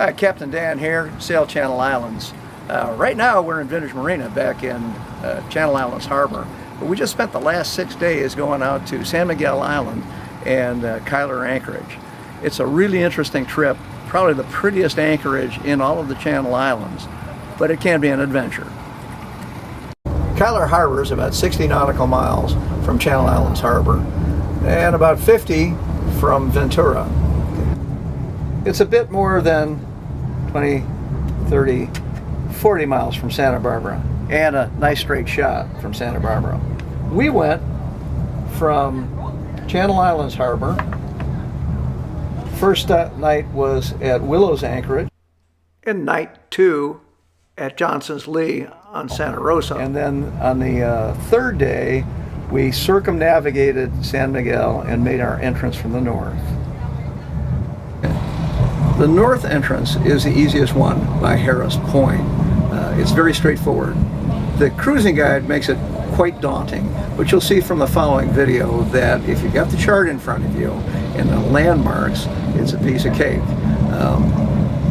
Hi, Captain Dan here, Sail Channel Islands. Right now we're in Vintage Marina back in Channel Islands Harbor. But we just spent the last 6 days going out to San Miguel Island and Cuyler Anchorage. It's a really interesting trip, probably the prettiest anchorage in all of the Channel Islands, but it can be an adventure. Cuyler Harbor is about 60 nautical miles from Channel Islands Harbor and about 50 from Ventura. It's a bit more than 20, 30, 40 miles from Santa Barbara, and a nice straight shot from Santa Barbara. We went from Channel Islands Harbor. First night was at Willow's Anchorage, and night 2 at Johnson's Lee on Santa Rosa. And then on the third day, we circumnavigated San Miguel and made our entrance from the north. The north entrance is the easiest one by Harris Point. It's very straightforward. The cruising guide makes it quite daunting, but you'll see from the following video that if you've got the chart in front of you and the landmarks, it's a piece of cake.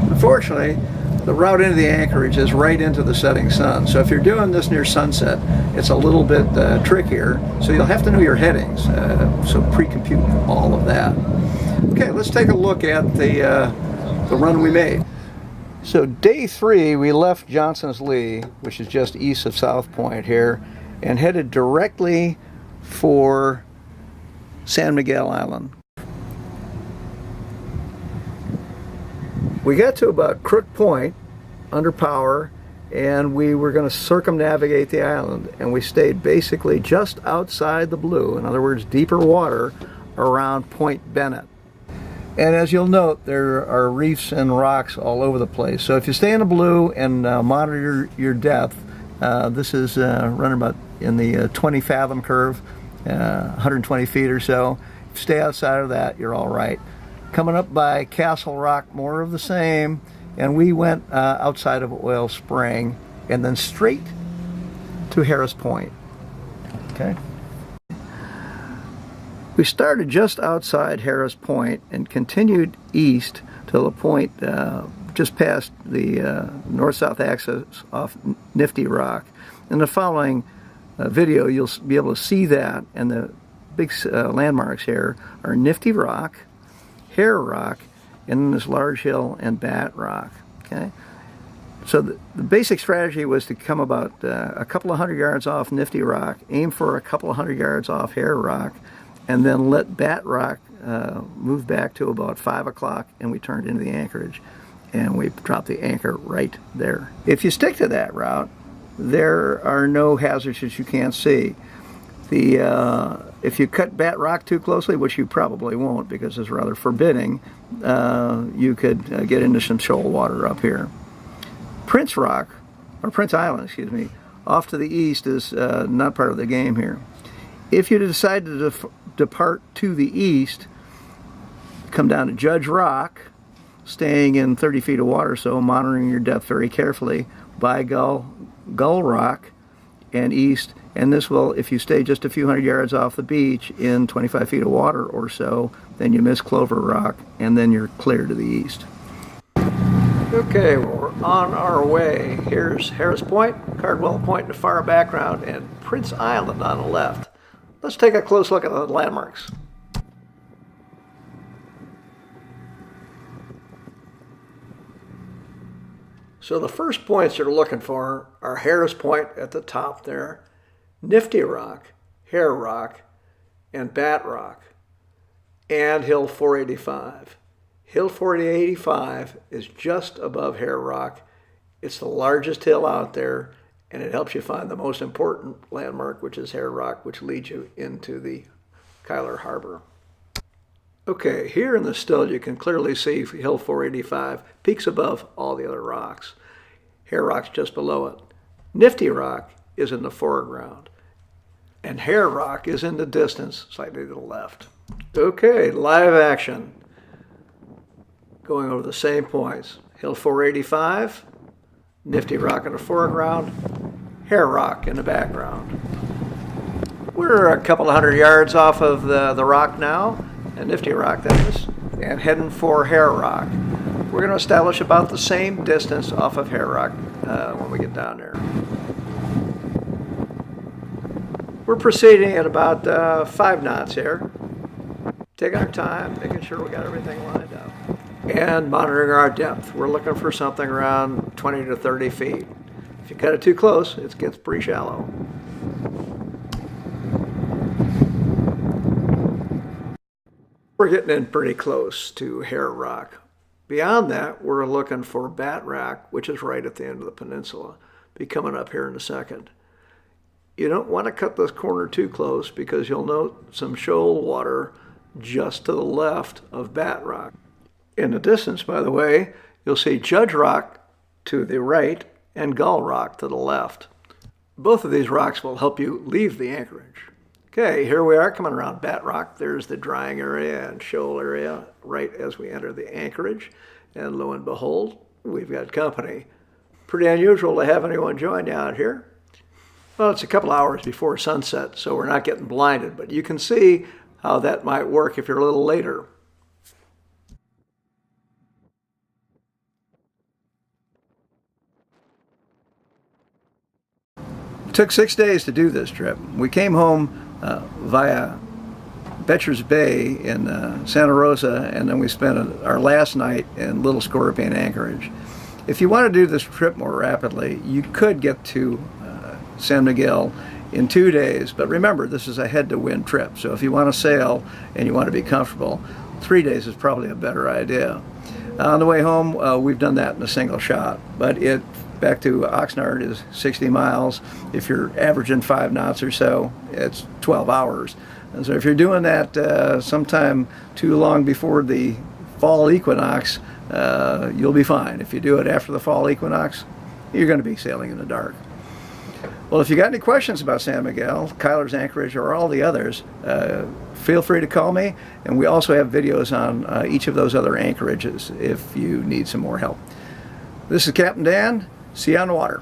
Unfortunately, the route into the anchorage is right into the setting sun, so if you're doing this near sunset, it's a little bit trickier, so you'll have to know your headings, so pre-compute all of that. Okay, let's take a look at the run we made. So day 3, we left Johnson's Lee, which is just east of South Point here, and headed directly for San Miguel Island. We got to about Crook Point, under power, and we were going to circumnavigate the island, and we stayed basically just outside the blue, in other words, deeper water, around Point Bennett. And as you'll note, there are reefs and rocks all over the place. So if you stay in the blue and monitor your depth, this is running about in the 20 fathom curve, 120 feet or so. If you stay outside of that, you're all right. Coming up by Castle Rock, more of the same, and we went outside of Oil Spring and then straight to Harris Point. Okay. We started just outside Harris Point and continued east to the point just past the north-south axis off Nifty Rock. In the following video, you'll be able to see that, and the big landmarks here are Nifty Rock, Hare Rock, and then this large hill and Bat Rock. Okay, so the basic strategy was to come about a couple of hundred yards off Nifty Rock, aim for a couple of hundred yards off Hare Rock, and then let Bat Rock move back to about 5 o'clock, and we turned into the anchorage, and we dropped the anchor right there. If you stick to that route, there are no hazards that you can't see. If you cut Bat Rock too closely, which you probably won't because it's rather forbidding, you could get into some shoal water up here. Prince Island, excuse me, off to the east is not part of the game here. If you decide to depart to the east, come down to Judge Rock, staying in 30 feet of water, so monitoring your depth very carefully, by Gull Rock and east, and this will, if you stay just a few hundred yards off the beach in 25 feet of water or so, then you miss Clover Rock, and then you're clear to the east. Okay, we're on our way. Here's Harris Point, Cardwell Point in the far background, and Prince Island on the left. Let's take a close look at the landmarks. So the first points you're looking for are Harris Point at the top there, Nifty Rock, Hare Rock, and Bat Rock, and Hill 485. Hill 485 is just above Hare Rock. It's the largest hill out there, and it helps you find the most important landmark, which is Hare Rock, which leads you into the Cuyler Harbor. Okay, here in the still you can clearly see Hill 485 peaks above all the other rocks. Hare Rock's just below it. Nifty Rock is in the foreground, and Hare Rock is in the distance, slightly to the left. Okay, live action. Going over the same points. Hill 485, Nifty Rock in the foreground, Hare Rock in the background. We're a couple of hundred yards off of the rock now, a Nifty Rock that is, and heading for Hare Rock. We're going to establish about the same distance off of Hair Rock when we get down there. We're proceeding at about 5 knots here. Taking our time, making sure we got everything lined up. And monitoring our depth. We're looking for something around 20 to 30 feet. If you cut it too close, it gets pretty shallow. We're getting in pretty close to Hair Rock. Beyond that, we're looking for Bat Rock, which is right at the end of the peninsula. Be coming up here in a second. You don't want to cut this corner too close because you'll note some shoal water just to the left of Bat Rock. In the distance, by the way, you'll see Judge Rock to the right and Gull Rock to the left. Both of these rocks will help you leave the anchorage. Okay, here we are coming around Bat Rock. There's the drying area and shoal area right as we enter the anchorage. And lo and behold, we've got company. Pretty unusual to have anyone join you out here. Well, it's a couple hours before sunset, so we're not getting blinded, but you can see how that might work if you're a little later. It took 6 days to do this trip. We came home via Betcher's Bay in Santa Rosa, and then we spent our last night in Little Scorpion Anchorage. If you want to do this trip more rapidly, you could get to San Miguel in 2 days, but remember, this is a head-to-wind trip, so if you want to sail and you want to be comfortable, 3 days is probably a better idea. On the way home, we've done that in a single shot, but back to Oxnard is 60 miles. If you're averaging 5 knots or so, it's 12 hours. And so if you're doing that sometime too long before the fall equinox, you'll be fine. If you do it after the fall equinox, you're going to be sailing in the dark. Well, if you got any questions about San Miguel, Cuyler's Anchorage, or all the others, feel free to call me. And we also have videos on each of those other anchorages if you need some more help. This is Captain Dan. See you on the water.